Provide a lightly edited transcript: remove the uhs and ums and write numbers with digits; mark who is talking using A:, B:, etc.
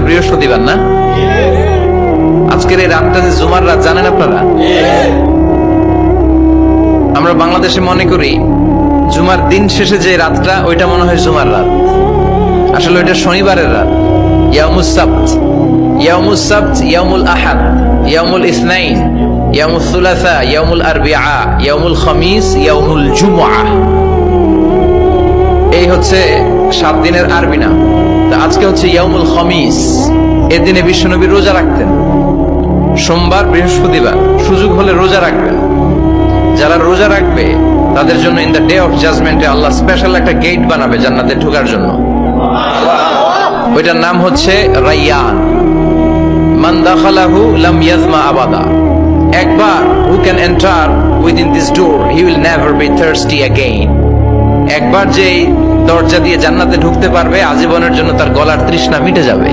A: বৃহস্পতিবার না? আজকের এই রাতটা যে জুমার রাত, জানেন আপনারা? আমরা বাংলাদেশে মনে করি জুমার দিন শেষে যে রাতটা, ওইটা মনে হয় জুমার রাত। আসলে ওইটা শনিবারের রাত। ইয়াউমুস সাবত, ইয়াউমুস সাবত, ইয়াউমুল আহাদ, ইয়াউমুল ইসনাইন, ইয়াউমুল সুলাসা, ইয়াউমুল আরবিআ, ইয়াউমুল খামিস, ইয়াউমুল জুমআ। এই হচ্ছে 7 দিনের আরবি নাম। তা আজকে হচ্ছে ইয়াউমুল খামিস। এর দিনে বিশ্বনবী রোজা রাখতেন। সোমবার, বৃহস্পতিবার সুযোগ হলে রোজা রাখবেন। যারা রোজা রাখবে তাদের জন্য ইন দ্য ডে অফ জাজমেন্টে আল্লাহ স্পেশাল একটা গেট বানাবে জান্নাতে ঢোকার জন্য। ওইটার নাম হচ্ছে রাইয়ান। মান দাখালাহু লাম ইয়াজমা আবাদা। একবার who can enter within this door he will never be thirsty again. একবার যে দরজা দিয়ে জান্নাতে ঢুকতে পারবে, আজীবনের জন্য তার গলার তৃষ্ণা মিটে যাবে।